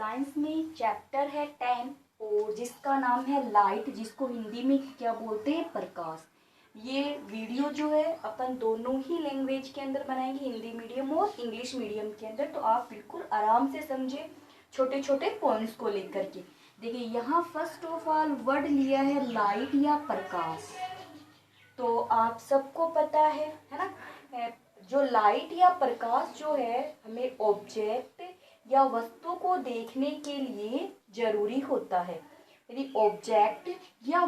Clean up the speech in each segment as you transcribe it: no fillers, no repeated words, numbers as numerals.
Science में chapter है 10 और जिसका नाम है लाइट, जिसको हिंदी में क्या बोलते हैं, प्रकाश। ये वीडियो जो है अपन दोनों ही लैंग्वेज के अंदर बनाएंगे, हिंदी मीडियम और इंग्लिश मीडियम के अंदर। तो आप बिल्कुल आराम से समझे छोटे छोटे पॉइंट्स को लेकर के। देखिए यहाँ फर्स्ट ऑफ ऑल वर्ड लिया है लाइट या प्रकाश। तो आप सबको पता है ना, जो लाइट या प्रकाश जो है हमें ऑब्जेक्ट या वस्तु को देखने के लिए जरूरी होता है। यदि ऑब्जेक्ट या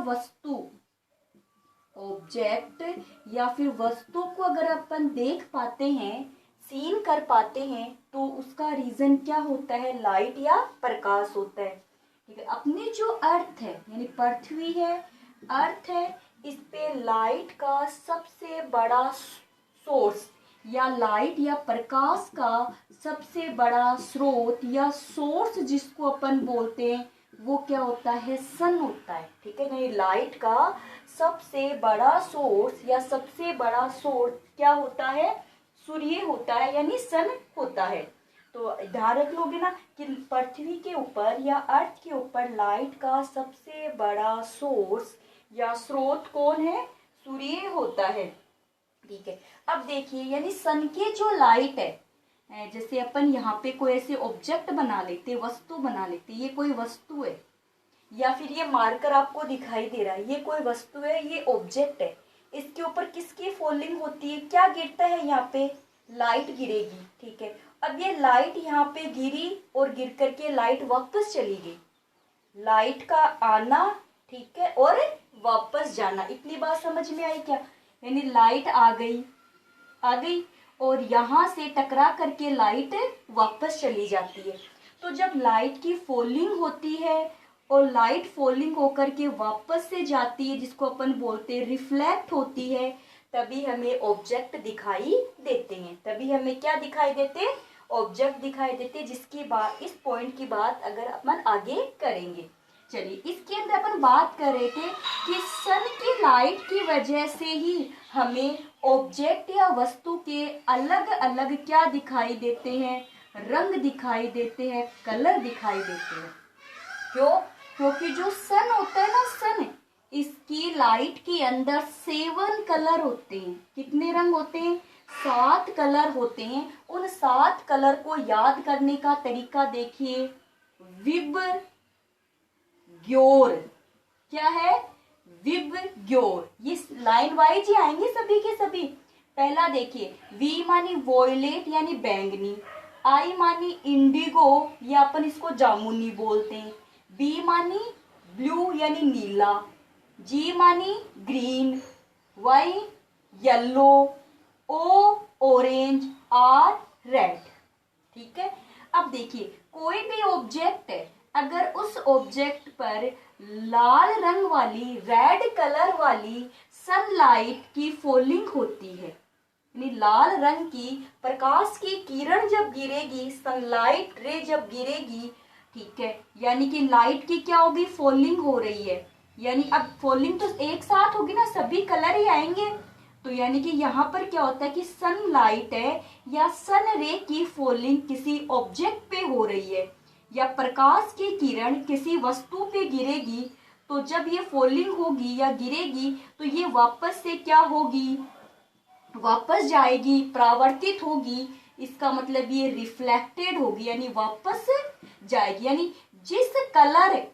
फिर वस्तु को अगर अपन देख पाते हैं, सीन कर पाते हैं, तो उसका रीजन क्या होता है, लाइट या प्रकाश होता है। ठीक है, अपनी जो अर्थ है यानी पृथ्वी है, अर्थ है, इस पे लाइट का सबसे बड़ा सोर्स या लाइट या प्रकाश का सबसे बड़ा स्रोत या सोर्स जिसको अपन बोलते हैं वो क्या होता है, सन होता है। ठीक है, नहीं, लाइट का सबसे बड़ा सोर्स या सबसे बड़ा सोर्स क्या होता है, सूर्य होता है यानी सन होता है। तो ध्यान रख लोगे ना कि पृथ्वी के ऊपर या अर्थ के ऊपर लाइट का सबसे बड़ा सोर्स या स्रोत कौन है, सूर्य होता है। ठीक है, अब देखिए यानी सन के जो लाइट है, जैसे अपन यहाँ पे कोई ऐसे ऑब्जेक्ट बना लेते, वस्तु बना लेते, ये कोई वस्तु है या फिर ये मार्कर आपको दिखाई दे रहा है, ये कोई वस्तु है, ये ऑब्जेक्ट है। इसके ऊपर किसकी फॉलिंग होती है, क्या गिरता है, यहाँ पे लाइट गिरेगी। ठीक है, अब ये लाइट यहाँ पे गिरी और गिर करके लाइट वापस चली गई। लाइट का आना, ठीक है, और वापस जाना, इतनी बात समझ में आई क्या। यानी लाइट आ गई और यहाँ से टकरा करके लाइट वापस चली जाती है। तो जब लाइट की फॉलिंग होती है और लाइट फॉलिंग होकर के वापस से जाती है, जिसको अपन बोलते हैं रिफ्लेक्ट होती है, तभी हमें ऑब्जेक्ट दिखाई देते हैं। तभी हमें क्या दिखाई देते, ऑब्जेक्ट दिखाई देते, जिसकी बात, इस पॉइंट की बात अगर अपन आगे करेंगे। चलिए, इसके अंदर अपन बात कर रहे थे कि सन की लाइट की वजह से ही हमें ऑब्जेक्ट या वस्तु के अलग अलग क्या दिखाई देते हैं, रंग दिखाई देते हैं, कलर दिखाई देते हैं। क्यों? क्योंकि जो सन होता है ना, सन, इसकी लाइट के अंदर 7 कलर होते हैं। कितने रंग होते हैं, 7 कलर होते हैं। उन 7 कलर को याद करने का तरीका देखिए, विबग्योर, क्या है, विबग्योर। ये लाइन वाइज ही आएंगे सभी के सभी। पहला देखिए, वी मानी वॉयलेट यानी बैंगनी, आई मानी इंडिगो या अपन इसको जामुनी बोलते हैं, बी मानी ब्लू यानी नीला, जी मानी green, Y yellow, O orange, R red. ठीक है, अब देखिए कोई भी ऑब्जेक्ट है, अगर उस ऑब्जेक्ट पर लाल रंग वाली, रेड कलर वाली सनलाइट की फॉलिंग होती है, यानी लाल रंग की प्रकाश की किरण जब गिरेगी, सनलाइट रे जब गिरेगी, ठीक है, यानी कि लाइट की क्या होगी, फॉलिंग हो रही है। यानी अब फॉलिंग तो एक साथ होगी ना, सभी कलर ही आएंगे। तो यानी कि यहाँ पर क्या होता है कि सनलाइट है या सन रे की फॉलिंग किसी ऑब्जेक्ट पे हो रही है या प्रकाश की किरण किसी वस्तु पे गिरेगी। तो जब ये फॉलिंग होगी या गिरेगी तो ये वापस से क्या होगी, वापस जाएगी, परावर्तित होगी। इसका मतलब ये रिफ्लेक्टेड होगी यानी वापस जाएगी। यानी जिस कलर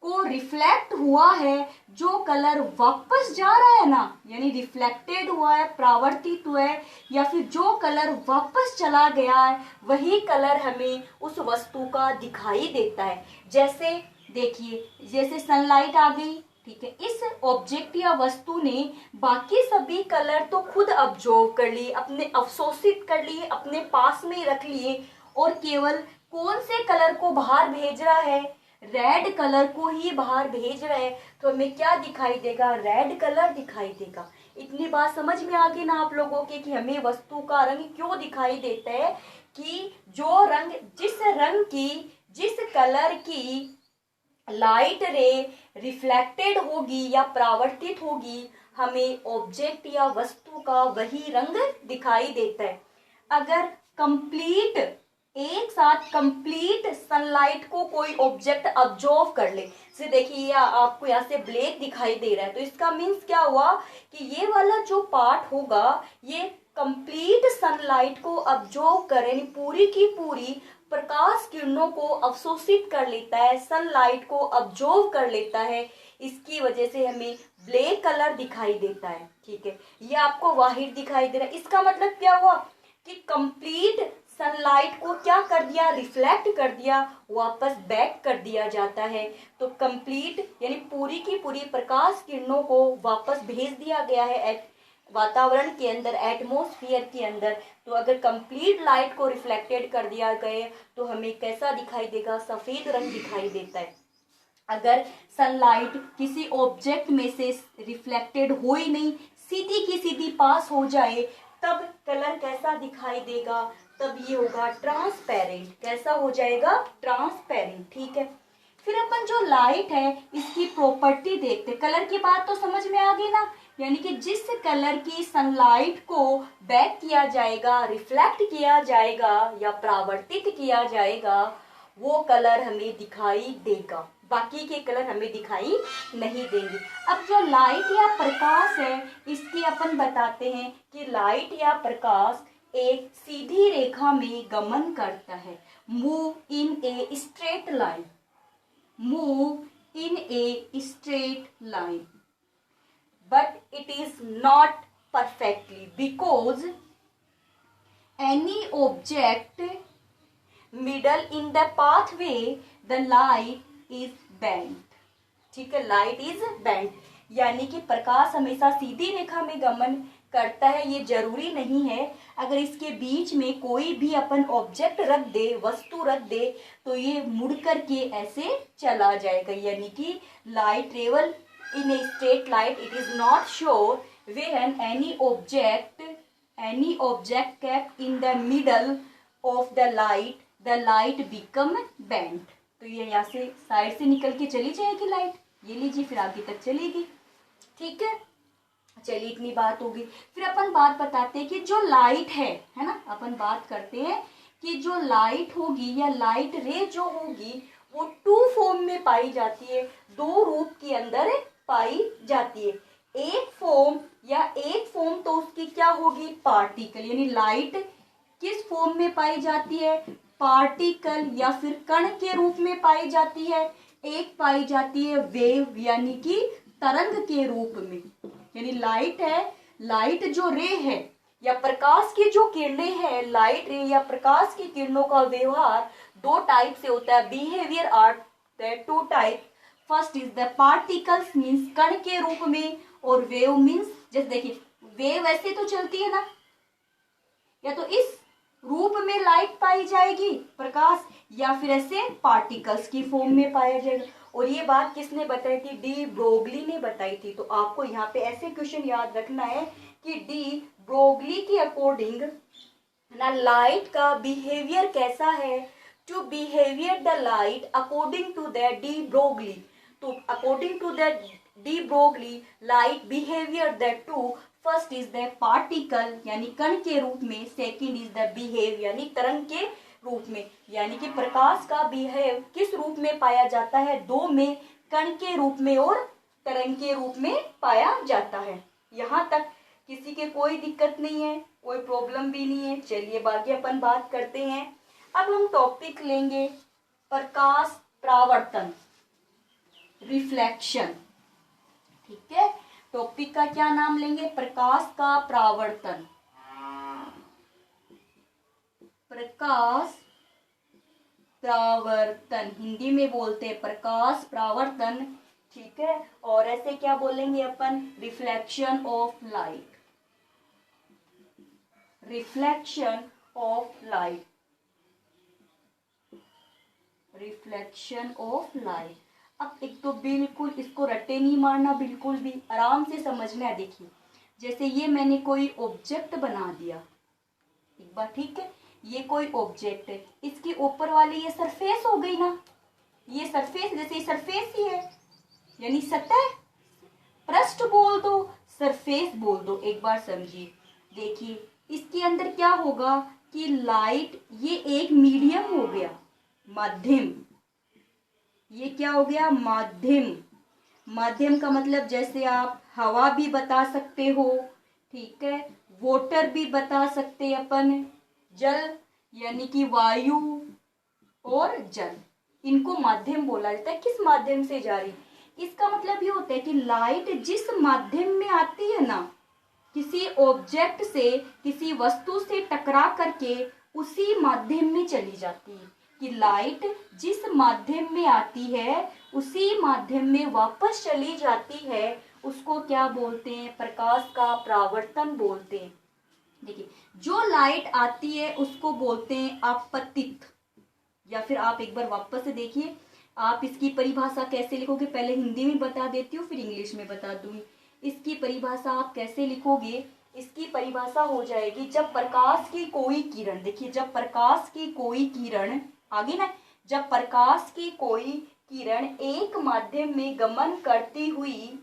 को रिफ्लेक्ट हुआ है, जो कलर वापस जा रहा है ना, यानी रिफ्लेक्टेड हुआ है, परावर्तित हुआ है, या फिर जो कलर वापस चला गया है, वही कलर हमें उस वस्तु का दिखाई देता है। जैसे देखिए, जैसे सनलाइट आ गई, ठीक है, इस ऑब्जेक्ट या वस्तु ने बाकी सभी कलर तो खुद अब्जॉर्व कर लिए, अपने अवशोषित कर लिए, अपने पास में रख लिए, और केवल कौन से कलर को बाहर भेज रहा है, रेड कलर को ही बाहर भेज रहा है। तो हमें क्या दिखाई देगा, रेड कलर दिखाई देगा। इतनी बात समझ में आ गई ना आप लोगों के कि हमें वस्तु का रंग क्यों दिखाई देता है, कि जो रंग, जिस रंग की, जिस कलर की लाइट रे रिफ्लेक्टेड होगी या परावर्तित होगी, हमें ऑब्जेक्ट या वस्तु का वही रंग दिखाई देता है। अगर कंप्लीट एक साथ कंप्लीट सनलाइट को कोई ऑब्जेक्ट अब्जॉर्व कर ले। जैसे देखिए आपको यहाँ से ब्लैक दिखाई दे रहा है, तो इसका मीन्स क्या हुआ कि ये वाला जो पार्ट होगा ये कंप्लीट सनलाइट को अब्जॉर्व करे, यानी पूरी की पूरी प्रकाश किरणों को अवशोषित कर लेता है, सनलाइट को अब्जॉर्व कर लेता है। इसकी वजह से हमें ब्लैक कलर दिखाई देता है। ठीक है, ये आपको वाहिड दिखाई दे रहा है। इसका मतलब क्या हुआ कि कंप्लीट सनलाइट को क्या कर दिया, रिफ्लेक्ट कर दिया, वापस बैक कर दिया जाता है। तो कंप्लीट यानी पूरी की पूरी प्रकाश किरणों को वापस भेज दिया गया है वातावरण के अंदर, एटमॉस्फेयर के अंदर। तो अगर कंप्लीट लाइट को रिफ्लेक्टेड कर दिया गए तो हमें कैसा दिखाई देगा, सफेद रंग दिखाई देता है। अगर सनलाइट किसी ऑब्जेक्ट में से रिफ्लेक्टेड हो ही नहीं, सीधी की सीधी पास हो जाए, तब कलर कैसा दिखाई देगा, तब ये होगा ट्रांसपेरेंट। कैसा हो जाएगा, ट्रांसपेरेंट। ठीक है, फिर अपन जो लाइट है इसकी प्रॉपर्टी देखते। कलर की बात तो समझ में आ गई ना, यानी कि जिस कलर की सनलाइट को बैक किया जाएगा, रिफ्लेक्ट किया जाएगा या परावर्तित किया जाएगा, वो कलर हमें दिखाई देगा, बाकी के कलर हमें दिखाई नहीं देंगे। अब जो लाइट या प्रकाश है इसकी अपन बताते हैं कि लाइट या प्रकाश एक सीधी रेखा में गमन करता है, move in a straight line, move in a straight line, but it is not perfectly because any object middle in the pathway the light is bent। ठीक है, लाइट इज बेंट, यानी कि प्रकाश हमेशा सीधी रेखा में गमन करता है, ये जरूरी नहीं है। अगर इसके बीच में कोई भी अपन ऑब्जेक्ट रख दे, वस्तु रख दे, तो ये मुड़ करके ऐसे चला जाएगा। यानी कि light travel in a straight line, it is not sure when any object kept in the middle of the light become bent। तो ये यहाँ से साइड से निकल के चली जाएगी लाइट, ये लीजिए, फिर आगे तक चलेगी। ठीक है, चलिए इतनी बात होगी। फिर अपन बात बताते हैं कि जो लाइट है ना, अपन बात करते हैं कि जो लाइट होगी या लाइट रे जो होगी वो टू फॉर्म में पाई जाती है, दो रूप के अंदर पाई जाती है। एक फॉर्म तो उसकी क्या होगी, पार्टिकल, यानी लाइट किस फॉर्म में पाई जाती है, पार्टिकल या फिर कण के रूप में पाई जाती है। एक पाई जाती है वेव यानी कि तरंग के रूप में। यानी लाइट जो रे है या प्रकाश की जो किरणें हैं, लाइट रे या प्रकाश की किरणों का व्यवहार दो टाइप से होता है। Behaviour are two type. First is the particles means कण के रूप में, और वेव मीन्स, जैसे देखिए वेव ऐसे तो चलती है ना, या तो इस रूप में लाइट पाई जाएगी प्रकाश, या फिर ऐसे पार्टिकल्स की फॉर्म में पाया जाएगा। और ये बात किसने बताई थी, डी ब्रोगली ने बताई थी। तो आपको यहाँ पे ऐसे क्वेश्चन याद रखना है कि डी ब्रोगली के अकॉर्डिंग ना लाइट का बिहेवियर कैसा है, to behaviour the light according to the de Broglie. तो according to the de Broglie light behaviour the two, first is the particle यानी कण के रूप में, सेकंड इज द बिहेव यानी तरंग के रूप में। यानी कि प्रकाश का बिहेव किस रूप में पाया जाता है, दो में, कण के रूप में और तरंग के रूप में पाया जाता है। यहाँ तक किसी के कोई दिक्कत नहीं है, कोई प्रॉब्लम भी नहीं है। चलिए बाकी अपन बात करते हैं। अब हम टॉपिक लेंगे प्रकाश परावर्तन, रिफ्लेक्शन। ठीक है, टॉपिक का क्या नाम लेंगे, प्रकाश का परावर्तन, प्रकाश परावर्तन, हिंदी में बोलते हैं प्रकाश परावर्तन। ठीक है, और ऐसे क्या बोलेंगे अपन, reflection of light, reflection of light, reflection of light. अब एक तो बिल्कुल इसको रट्टे नहीं मारना, बिल्कुल भी आराम से समझना है। देखिए जैसे ये मैंने कोई ऑब्जेक्ट बना दिया एक बार, ठीक है, ये कोई ऑब्जेक्ट है, इसके ऊपर वाली ये सरफेस हो गई ना, ये सरफेस, जैसे ये सरफेस ही है यानी सतह, पृष्ठ बोल दो, सरफेस बोल दो। एक बार समझिए, देखिए इसके अंदर क्या होगा कि लाइट ये एक मीडियम हो गया, माध्यम। ये क्या हो गया? माध्यम। माध्यम का मतलब जैसे आप हवा भी बता सकते हो, ठीक है, वाटर भी बता सकते हैं अपन, जल यानी कि वायु और जल, इनको माध्यम बोला जाता है। किस माध्यम से जा रही? इसका मतलब ये होता है कि लाइट जिस माध्यम में आती है ना, किसी ऑब्जेक्ट से, किसी वस्तु से टकरा करके उसी माध्यम में चली जाती है। कि लाइट जिस माध्यम में आती है उसी माध्यम में वापस चली जाती है, उसको क्या बोलते हैं? प्रकाश का परावर्तन बोलते हैं। देखिए, जो लाइट आती है उसको बोलते हैं आपतित, या फिर आप एक बार वापस से देखिए, आप इसकी परिभाषा कैसे लिखोगे, पहले हिंदी में बता देती हूँ फिर इंग्लिश में बता दूंगी। इसकी परिभाषा आप कैसे लिखोगे? इसकी परिभाषा हो जाएगी, जब प्रकाश की कोई किरण, देखिए जब प्रकाश की कोई किरण आगे ना, जब प्रकाश की कोई किरण एक माध्यम में गमन करती हुई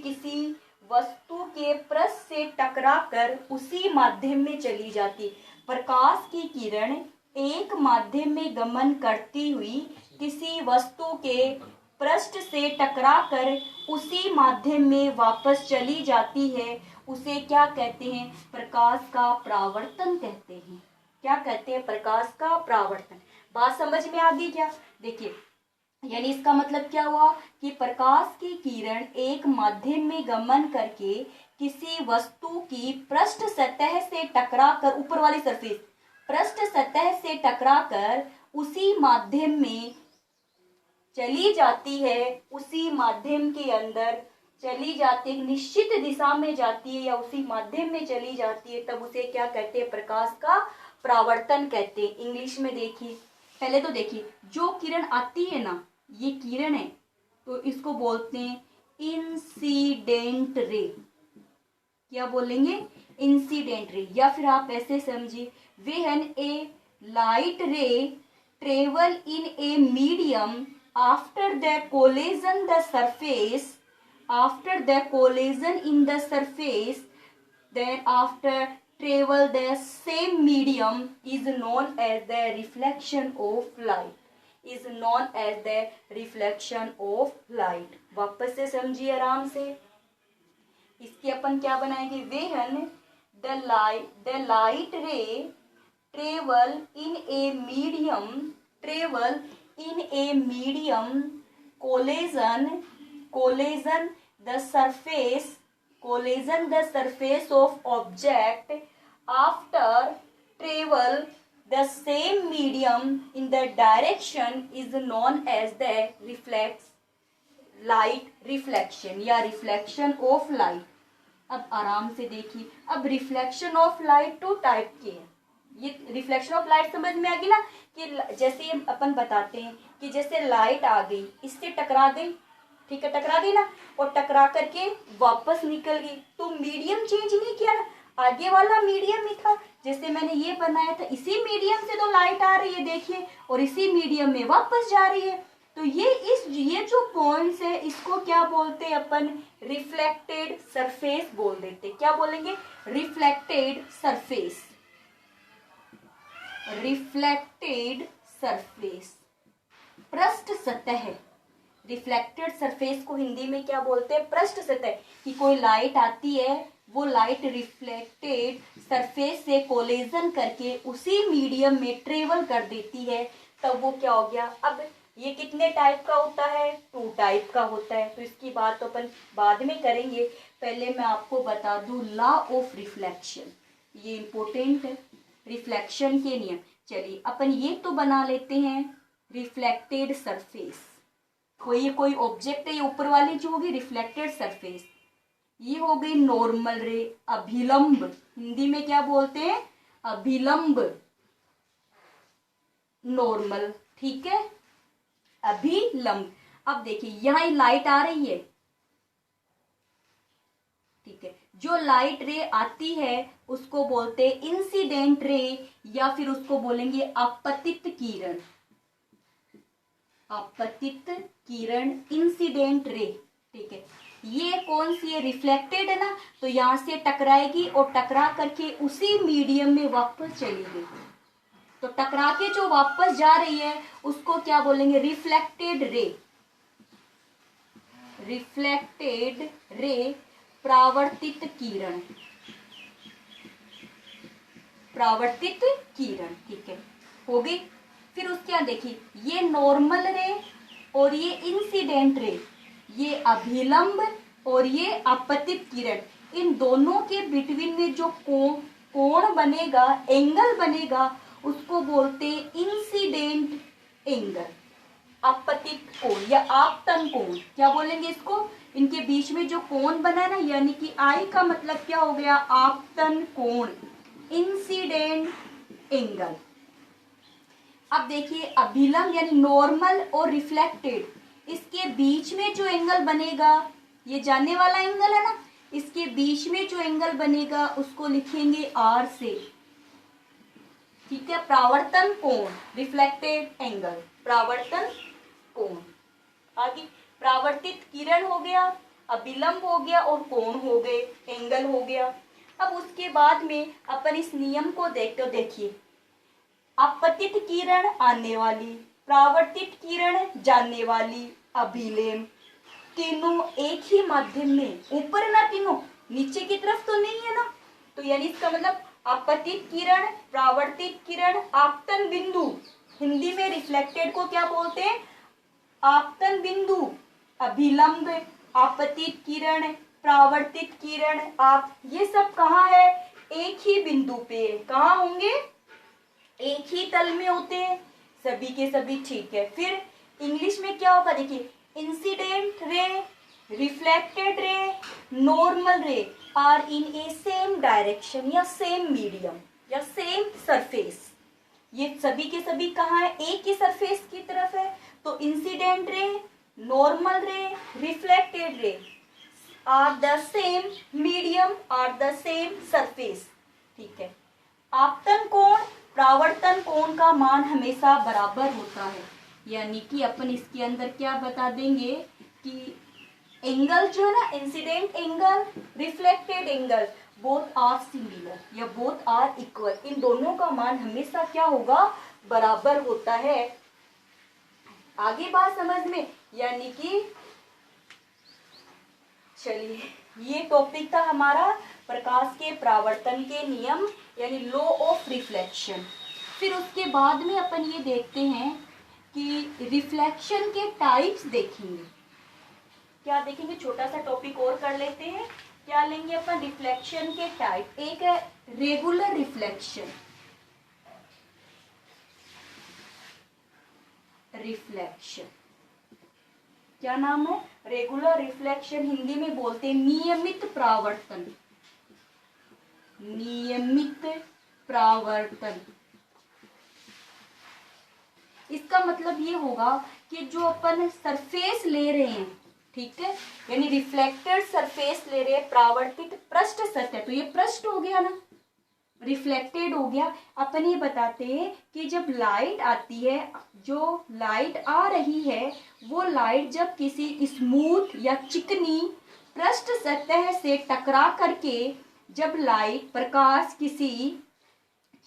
किसी वस्तु के पृष्ठ से टकराकर उसी माध्यम में चली जाती। प्रकाश की किरण एक माध्यम में गमन करती हुई किसी वस्तु के पृष्ठ से टकराकर उसी माध्यम में वापस चली जाती है, उसे क्या कहते हैं? प्रकाश का परावर्तन कहते हैं। क्या कहते हैं? प्रकाश का परावर्तन। बात समझ में आ गई क्या? देखिए, यानी इसका मतलब क्या हुआ कि प्रकाश की किरण एक माध्यम में गमन करके किसी वस्तु की पृष्ठ सतह से टकराकर, ऊपर वाली सरफेस, पृष्ठ सतह से टकराकर उसी माध्यम में चली जाती है, उसी माध्यम के अंदर चली जाती है, निश्चित दिशा में जाती है या उसी माध्यम में चली जाती है, तब उसे क्या कहते हैं? प्रकाश का परावर्तन कहते हैं। इंग्लिश में देखिए, पहले तो देखिए, जो किरण आती है ना, ये किरण है, तो इसको बोलते हैं इंसिडेंट रे। क्या बोलेंगे? Incident ray. या फिर आप ऐसे समझिए, व्हेन ए लाइट रे travel in a medium after the collision the surface, after the collision in the surface, then after travel the same medium is known as the reflection of light, is known as the reflection of light। वापस से समझिए आराम से, इसके अपन क्या बनाएंगे? when the light ray travel in a medium collision the surface of object after travel the same medium in the direction is known as the light reflection या reflection of light। अब आराम से देखिए, अब रिफ्लेक्शन ऑफ लाइट 2 टाइप के हैं। ये reflection of light समझ में आ गई ना, कि जैसे अपन बताते हैं कि जैसे लाइट आ गई, इससे टकरा गई, ठीक है, टकरा गई ना, और टकरा करके वापस निकल गई, तो मीडियम चेंज नहीं किया ना, आगे वाला मीडियम ही था। जैसे मैंने ये बनाया था, इसी मीडियम से तो लाइट आ रही है देखिए, और इसी मीडियम में वापस जा रही है। तो ये जो पॉइंट्स है, इसको क्या बोलते हैं अपन? रिफ्लेक्टेड सरफेस बोल देते। क्या बोलेंगे? Reflected surface. रिफ्लेक्टेड सरफेस, पृष्ठ सतह। रिफ्लेक्टेड सरफेस को हिंदी में क्या बोलते हैं? पृष्ठ सतह। कि कोई लाइट आती है, वो लाइट रिफ्लेक्टेड सरफेस से कोलिजन करके उसी मीडियम में ट्रेवल कर देती है, तब वो क्या हो गया? अब ये कितने टाइप का होता है? 2 टाइप का होता है। तो इसकी बात तो अपन बाद में करेंगे, पहले मैं आपको बता दूं लॉ ऑफ रिफ्लेक्शन, ये इंपॉर्टेंट है, रिफ्लेक्शन के नियम। चलिए अपन ये तो बना लेते हैं, रिफ्लेक्टेड सरफेस, कोई ऑब्जेक्ट है, ये ऊपर वाली जो होगी रिफ्लेक्टेड सरफेस, ये हो गई नॉर्मल रे, अभिलंब, हिंदी में क्या बोलते हैं? अभिलंब, नॉर्मल, ठीक है, अभिलंब। अब देखिए यहां लाइट आ रही है, ठीक है, जो लाइट रे आती है उसको बोलते हैं इंसिडेंट रे, या फिर उसको बोलेंगे आपतित किरण। आपतित किरण, इंसिडेंट रे, ठीक है। ये कौन सी है, रिफ्लेक्टेड है ना, तो यहाँ से टकराएगी और टकरा करके उसी मीडियम में वापस चलेगी। तो टकरा के जो वापस जा रही है उसको क्या बोलेंगे, रिफ्लेक्टेड रे। रिफ्लेक्टेड रे, परावर्तित किरण, परावर्तित किरण, ठीक है, हो गई। फिर उसके बाद देखिए, ये नॉर्मल रे और ये इंसिडेंट रे, ये अभिलंब और ये आपतित किरण, इन दोनों के बिटवीन में जो कोण बनेगा, एंगल बनेगा, उसको बोलते हैं इंसिडेंट एंगल, आपतित कोण या आपतन कोण। क्या बोलेंगे इसको, इनके बीच में जो कोण बना ना, यानी कि आई का मतलब क्या हो गया, आपतन कोण, इंसिडेंट एंगल। अब देखिए, अभिलंब यानी नॉर्मल और रिफ्लेक्टेड, इसके बीच में जो एंगल बनेगा, ये जाने वाला एंगल है ना, इसके बीच में जो एंगल बनेगा उसको लिखेंगे आर से, ठीक है। परावर्तन कोण, रिफ्लेक्टेड एंगल, परावर्तन कोण। आगे परावर्तित किरण हो गया, अभिलंब हो गया और कोण हो गए, एंगल हो गया। अब उसके बाद में अपन इस नियम को देखते हो, देखिए, आपतित किरण आने वाली, परावर्तित किरण जाने वाली, अभिलंब, तीनों एक ही माध्यम में, ऊपर ना तीनों, नीचे की तरफ तो नहीं है ना, तो यानी इसका मतलब आपतित किरण, परावर्तित किरण, आपतन बिंदु, हिंदी में रिफ्लेक्टेड को क्या बोलते हैं, आपतन बिंदु, अभिलंब, आपतित किरण, परावर्तित किरण, आप, ये सब कहाँ है, एक ही बिंदु पे, कहाँ होंगे, एक ही तल में होते हैं सभी के सभी, ठीक है। फिर इंग्लिश में क्या होगा, देखिए, incident ray, reflected ray, normal ray are in a same direction या सेम मीडियम या सेम सरफेस। ये सभी के सभी कहाँ है, एक ही सरफेस की तरफ है। तो incident ray, normal ray, reflected ray are the same medium, are the same surface, ठीक है। आपतन कोण, परावर्तन कोण का मान हमेशा बराबर होता है, यानी कि अपन इसके अंदर क्या बता देंगे कि एंगल जो है ना, incident angle, reflected angle, both are similar या बोथ आर इक्वल, इन दोनों का मान हमेशा क्या होगा, बराबर होता है। आगे बात समझ में, यानी कि चलिए, ये टॉपिक था हमारा प्रकाश के परावर्तन के नियम, यानी लॉ ऑफ रिफ्लेक्शन। फिर उसके बाद में अपन ये देखते हैं कि रिफ्लेक्शन के टाइप्स देखेंगे। क्या देखेंगे, छोटा सा टॉपिक और कर लेते हैं। क्या लेंगे अपन, रिफ्लेक्शन के टाइप। एक है रेगुलर रिफ्लेक्शन, रिफ्लेक्शन क्या नाम है, रेगुलर रिफ्लेक्शन, हिंदी में बोलते हैं नियमित परावर्तन, नियमित परावर्तन। इसका मतलब ये होगा कि जो अपन सरफेस ले रहे हैं, ठीक है, यानी रिफ्लेक्टेड सरफेस ले रहे हैं, परावर्तित पृष्ठ सतह, तो ये पृष्ठ हो गया ना, रिफ्लेक्टेड हो गया। अपन ये बताते हैं कि जब लाइट आती है, जो लाइट आ रही है, वो लाइट जब किसी स्मूथ या चिकनी पृष्ठ सतह से टकरा करके, जब लाइट प्रकाश किसी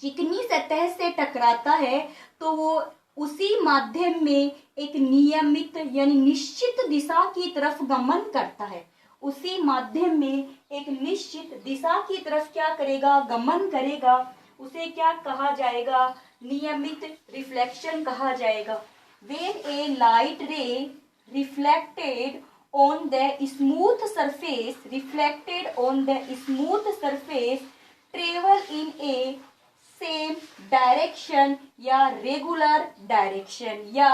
चिकनी सतह से टकराता है, तो वो उसी माध्यम में एक नियमित यानी निश्चित दिशा की तरफ गमन करता है, उसी माध्यम में एक निश्चित दिशा की तरफ क्या करेगा, गमन करेगा। उसे क्या कहा जाएगा, नियमित रिफ्लेक्शन कहा जाएगा। When a light ray reflected on the smooth surface, reflected on the smooth surface, travel in a same direction या रेगुलर डायरेक्शन या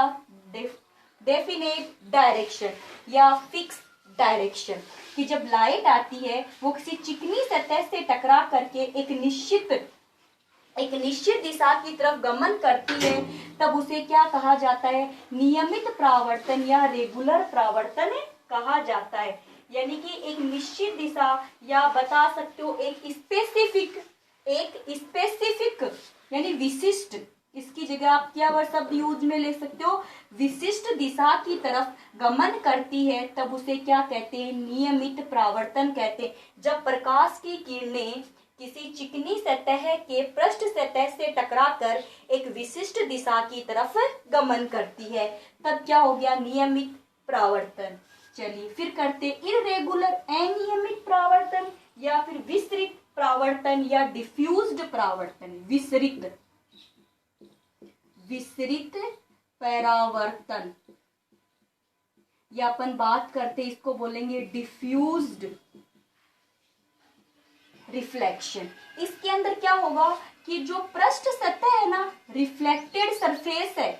डेफिनेट डायरेक्शन या फिक्स डायरेक्शन, कि जब लाइट आती है वो किसी चिकनी सतह से टकरा करके एक निश्चित दिशा की तरफ गमन करती है, तब उसे क्या कहा जाता है, नियमित परावर्तन या रेगुलर परावर्तन कहा जाता है। यानी कि एक निश्चित दिशा या बता सकते हो एक स्पेसिफिक यानी विशिष्ट इसकी जगह आप क्या वर्ड शब्द यूज में ले सकते हो, विशिष्ट दिशा की तरफ गमन करती है तब उसे क्या कहते हैं, नियमित परावर्तन कहते हैं। जब प्रकाश की किरणें किसी चिकनी सतह के पृष्ठ सतह से टकराकर एक विशिष्ट दिशा की तरफ गमन करती है तब क्या हो गया, नियमित परावर्तन। चलिए फिर करते इररेगुलर, अनियमित परावर्तन या फिर विसरित परावर्तन या डिफ्यूज्ड परावर्तन। विसरित परावर्तन या अपन बात करते इसको बोलेंगे डिफ्यूज्ड रिफ्लेक्शन। इसके अंदर क्या होगा कि जो पृष्ठ सतह है ना, रिफ्लेक्टेड सरफेस है,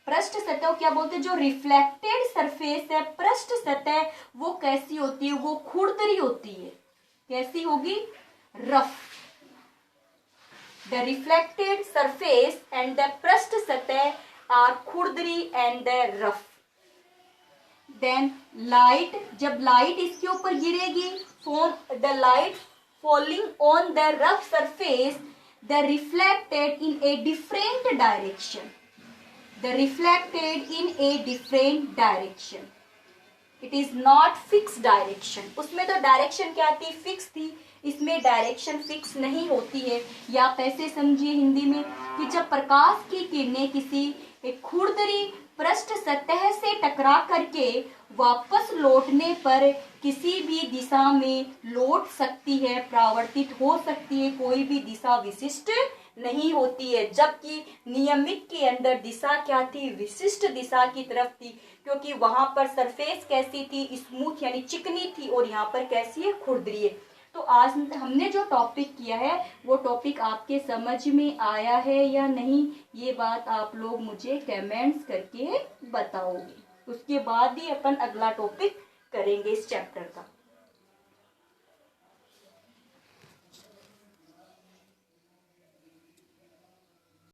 पृष्ठ सतह क्या बोलते हैं, जो रिफ्लेक्टेड सरफेस है पृष्ठ सतह, वो कैसी होती है, वो खुरदरी होती है। कैसी होगी, rough. The reflected surface and the पृष्ठ सतह आर खुरदरी and the rough. Then light, जब लाइट इसके ऊपर गिरेगी, the light falling on the rough surface, the reflected in a different direction. The reflected in a different direction. It is not fixed direction. उसमें तो direction क्या थी, fix थी, इसमें डायरेक्शन फिक्स नहीं होती है। या आप ऐसे समझिए हिंदी में कि जब प्रकाश की किरणें किसी एक खुरदरी पृष्ठ सतह से टकरा करके वापस लौटने पर किसी भी दिशा में लौट सकती है, परावर्तित हो सकती है, कोई भी दिशा विशिष्ट नहीं होती है। जबकि नियमित के अंदर दिशा क्या थी, विशिष्ट दिशा की तरफ थी, क्योंकि वहां पर सरफेस कैसी थी, स्मूथ यानी चिकनी थी, और यहाँ पर कैसी है, खुरदरी है। तो आज हमने जो टॉपिक किया है वो टॉपिक आपके समझ में आया है या नहीं, ये बात आप लोग मुझे कमेंट्स करके बताओगे। उसके बाद ही अपन अगला टॉपिक करेंगे इस चैप्टर का।